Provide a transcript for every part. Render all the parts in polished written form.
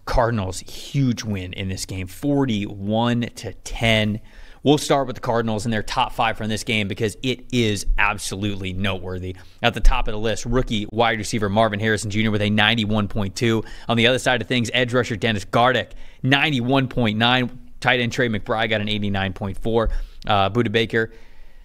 Cardinals, huge win in this game, 41-10. We'll start with the Cardinals and their top 5 from this game because it is absolutely noteworthy. At the top of the list, rookie wide receiver Marvin Harrison Jr. with a 91.2. On the other side of things, edge rusher Dennis Gardeck, 91.9. Tight end Trey McBride got an 89.4. Budda Baker,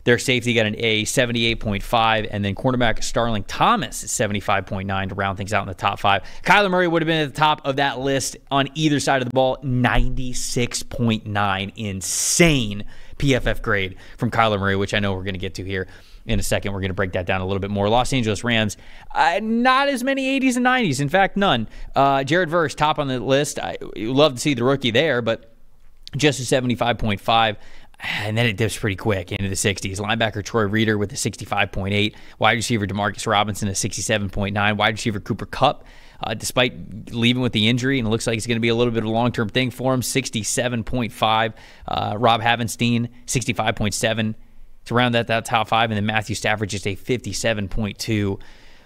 their safety, got an A, 78.5. And then cornerback Starling Thomas is 75.9 to round things out in the top 5. Kyler Murray would have been at the top of that list on either side of the ball, 96.9. Insane PFF grade from Kyler Murray, which I know we're going to get to here in a second. We're going to break that down a little bit more. Los Angeles Rams, not as many 80s and 90s. In fact, none. Jared Verse, top on the list. I love to see the rookie there, but just a 75.5. And then it dips pretty quick into the 60s. Linebacker Troy Reeder with a 65.8. Wide receiver Demarcus Robinson a 67.9. Wide receiver Cooper Kupp, despite leaving with the injury, and it looks like it's going to be a little bit of a long-term thing for him, 67.5. Rob Havenstein, 65.7 to round that top 5. And then Matthew Stafford just a 57.2.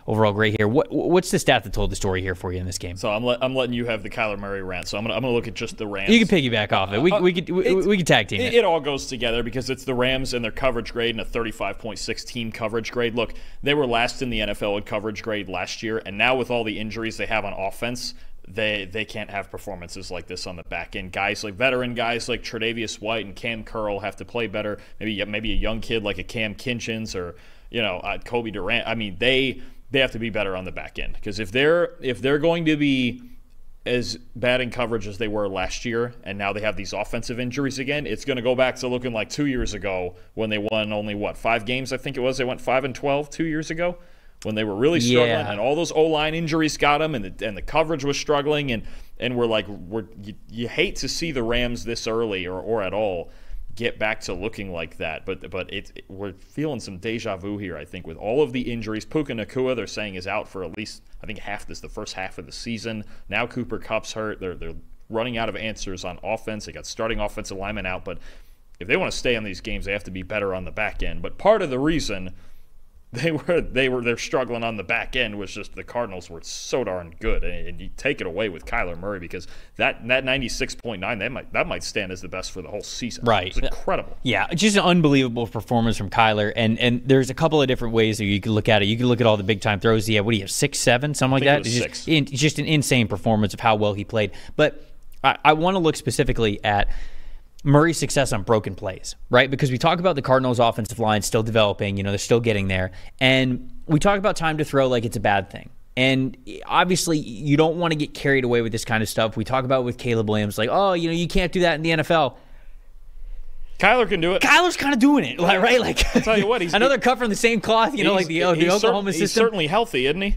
Overall grade here. What's the stat that told the story here for you in this game? So I'm letting you have the Kyler Murray rant. So I'm gonna look at just the Rams. You can piggyback off it. We can tag team it. It all goes together because it's the Rams and their coverage grade and a 35.6 team coverage grade. Look, they were last in the NFL in coverage grade last year, and now with all the injuries they have on offense, they can't have performances like this on the back end. Veteran guys like Tre'Davious White and Cam Curl have to play better. Maybe a young kid like a Cam Kinchins or Kobe Durant. I mean, they have to be better on the back end because if they're going to be as bad in coverage as they were last year and now they have these offensive injuries again, it's going to go back to looking like 2 years ago when they won only 5 games, I think it was. They went 5-12 2 years ago when they were really struggling and all those O-line injuries got them and the coverage was struggling and you hate to see the Rams this early or at all get back to looking like that. But we're feeling some deja vu here, I think, with all of the injuries. Puka Nacua, they're saying, is out for at least, I think, the first half of the season. Now Cooper Kupp's hurt. They're running out of answers on offense. They got starting offensive linemen out. But if they want to stay on these games, they have to be better on the back end. But part of the reason they're struggling on the back end was just the Cardinals were so darn good, and you take it away with Kyler Murray because that 96.9 that might stand as the best for the whole season. Right, it's incredible. Yeah, just an unbelievable performance from Kyler, and there's a couple of different ways that you can look at it. You can look at all the big time throws. Yeah, what do you have, 6, 7, something like that? Just an insane performance of how well he played. But I want to look specifically at Murray's success on broken plays, right? Because we talk about the Cardinals' offensive line still developing, they're still getting there. And we talk about time to throw like it's a bad thing. And obviously, you don't want to get carried away with this kind of stuff. We talk about with Caleb Williams, like, you can't do that in the NFL. Kyler can do it. Kyler's kind of doing it, right? Like, I'll tell you what, he's another cut from the same cloth, like the Oklahoma system. He's certainly healthy, isn't he?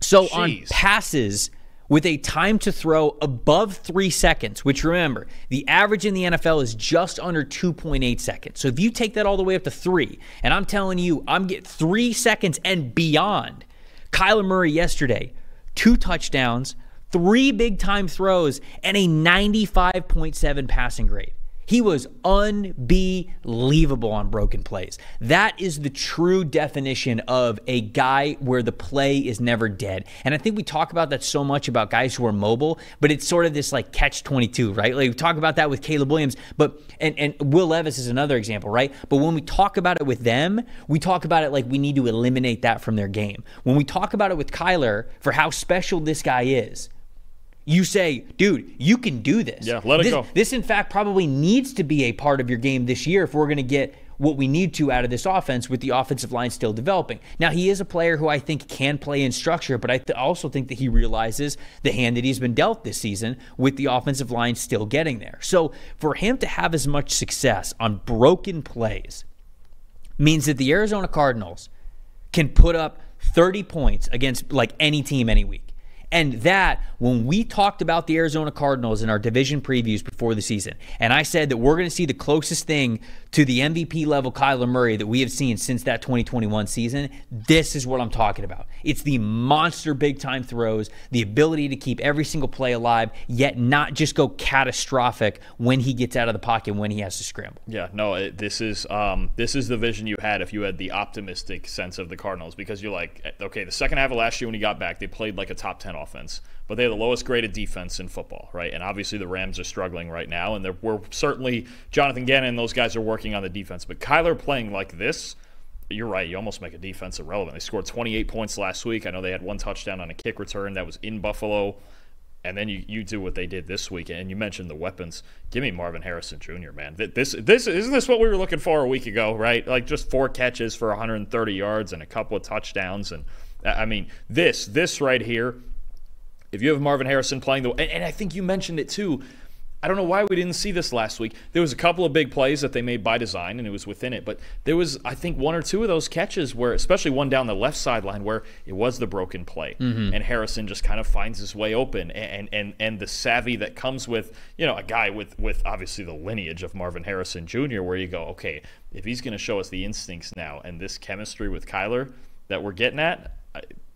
So on passes with a time to throw above 3 seconds, which remember, the average in the NFL is just under 2.8 seconds. So if you take that all the way up to 3, and I'm telling you, I'm getting 3 seconds and beyond. Kyler Murray yesterday, 2 touchdowns, 3 big-time throws, and a 95.7 passing grade. He was unbelievable on broken plays. That is the true definition of a guy where the play is never dead. And I think we talk about that so much about guys who are mobile, but it's sort of this like catch-22, right? Like we talk about that with Caleb Williams, but and Will Levis is another example, right? But when we talk about it with them, we talk about it like we need to eliminate that from their game. When we talk about it with Kyler for how special this guy is, you say, dude, you can do this. Yeah, let it go. This, in fact, probably needs to be a part of your game this year if we're going to get what we need to out of this offense with the offensive line still developing. Now, he is a player who I think can play in structure, but I also think that he realizes the hand that he's been dealt this season with the offensive line still getting there. So for him to have as much success on broken plays means that the Arizona Cardinals can put up 30 points against like any team any week. And that, when we talked about the Arizona Cardinals in our division previews before the season, and I said that we're going to see the closest thing to the MVP level Kyler Murray that we have seen since that 2021 season, this is what I'm talking about. It's the monster big-time throws, the ability to keep every single play alive, yet not just go catastrophic when he gets out of the pocket when he has to scramble. Yeah, no, this is the vision you had if you had the optimistic sense of the Cardinals, because you're like, okay, the second half of last year when he got back, they played like a top 10 offense, but they have the lowest graded defense in football, right? And obviously the Rams are struggling right now, and we're certainly, Jonathan Gannon and those guys are working on the defense. But Kyler playing like this, you're right, you almost make a defense irrelevant. They scored 28 points last week. I know they had one touchdown on a kick return that was in Buffalo. And then you do what they did this week, and you mentioned the weapons. Give me Marvin Harrison Jr., man. This isn't this what we were looking for a week ago, right? Like just 4 catches for 130 yards and a couple of touchdowns. And I mean, this right here, if you have Marvin Harrison playing and I think you mentioned it too. I don't know why we didn't see this last week. There was a couple of big plays that they made by design, and it was within it. But there was, I think, 1 or 2 of those catches where, especially one down the left sideline, where it was the broken play. And Harrison just kind of finds his way open. And the savvy that comes with, a guy with obviously the lineage of Marvin Harrison Jr., where you go, okay, if he's going to show us the instincts now and this chemistry with Kyler that we're getting at,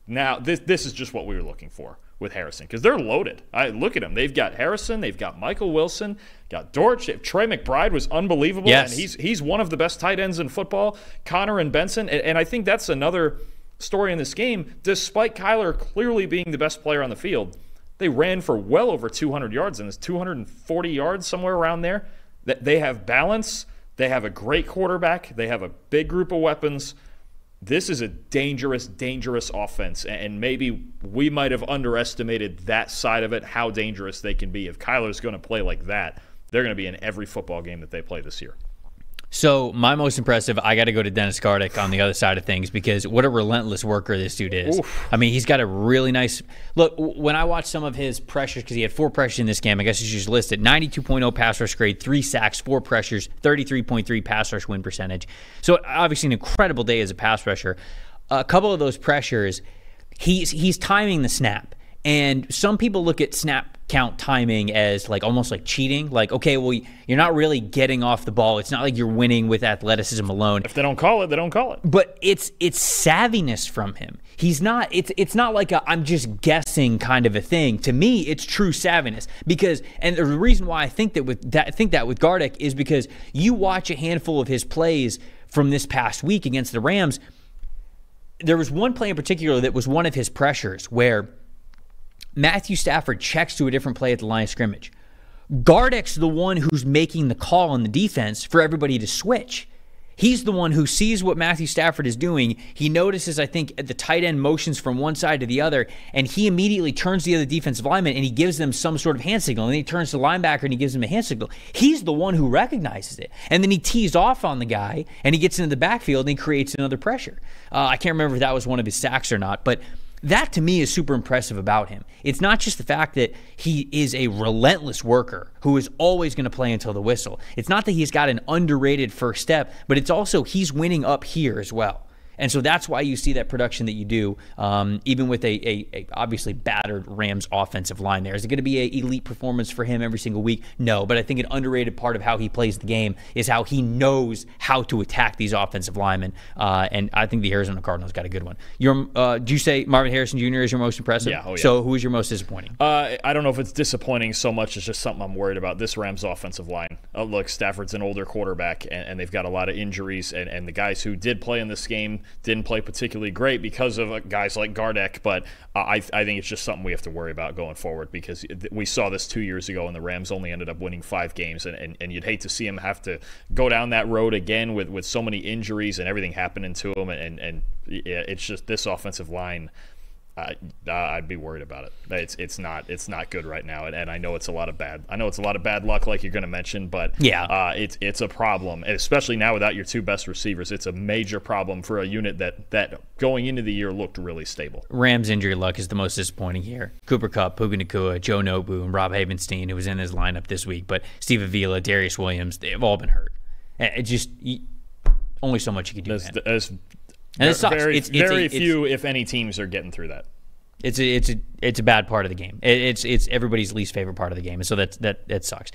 now this is just what we were looking for with Harrison, because they're loaded. Look at them. They've got Harrison. They've got Michael Wilson. Got Dortch. Trey McBride was unbelievable. Yes. And he's one of the best tight ends in football. Connor and Benson. And I think that's another story in this game. Despite Kyler clearly being the best player on the field, they ran for well over 200 yards, and it's 240 yards, somewhere around there. They have balance. They have a great quarterback. They have a big group of weapons. This is a dangerous, dangerous offense, and maybe we might have underestimated that side of it, how dangerous they can be. If Kyler's going to play like that, they're going to be in every football game that they play this year. So my most impressive, I got to go to Dennis Gardeck on the other side of things, because what a relentless worker this dude is. Oof. I mean, he's got a really nice look. When I watched some of his pressures, because he had 4 pressures in this game, I guess you should just list it: 92.0 pass rush grade, 3 sacks, 4 pressures, 33.3 pass rush win percentage. So obviously an incredible day as a pass rusher. A couple of those pressures, he's timing the snap. And some people look at snap count timing as like almost like cheating. Like, okay, well, you're not really getting off the ball. It's not like you're winning with athleticism alone. If they don't call it, they don't call it. But it's savviness from him. He's not. It's not like I'm just guessing kind of a thing. To me, it's true savviness. And the reason why I think that with Gardeck is because you watch a handful of his plays from this past week against the Rams. There was one play in particular that was one of his pressures where Matthew Stafford checks to a different play at the line of scrimmage. Gardeck's the one who's making the call on the defense for everybody to switch. He's the one who sees what Matthew Stafford is doing. He notices, I think, the tight end motions from one side to the other, and he immediately turns to the other defensive lineman and he gives them some sort of hand signal. And then he turns to the linebacker and he gives him a hand signal. He's the one who recognizes it. And then he tees off on the guy and he gets into the backfield and he creates another pressure. I can't remember if that was one of his sacks or not, but that to me is super impressive about him. It's not just the fact that he is a relentless worker who is always going to play until the whistle. It's not that he's got an underrated first step, but it's also he's winning up here as well. And so that's why you see that production that you do, even with a obviously battered Rams offensive line there. Is it going to be an elite performance for him every single week? No, but I think an underrated part of how he plays the game is how he knows how to attack these offensive linemen. And I think the Arizona Cardinals got a good one. Do you say Marvin Harrison Jr. is your most impressive? Yeah. Oh, yeah. So who is your most disappointing? I don't know if it's disappointing so much as just something I'm worried about. This Rams offensive line. Look, Stafford's an older quarterback, and they've got a lot of injuries, and the guys who did play in this game didn't play particularly great because of guys like Gardeck, but I think it's just something we have to worry about going forward, because we saw this 2 years ago and the Rams only ended up winning 5 games, and you'd hate to see them have to go down that road again with so many injuries and everything happening to them, and it's just this offensive line. I'd be worried about it. It's not good right now, and I know it's a lot of bad luck, like you're going to mention, but yeah, it's a problem, and especially now without your 2 best receivers. It's a major problem for a unit that going into the year looked really stable. Rams injury luck is the most disappointing here. Cooper Kupp, Puka Nacua, Joe Nobu, and Rob Havenstein, who was in his lineup this week, but Steve Avila, Darius Williams, they've all been hurt. It just only so much you can do. And it sucks. Very few, if any, teams are getting through that. It's a bad part of the game. It's everybody's least favorite part of the game, and so that sucks.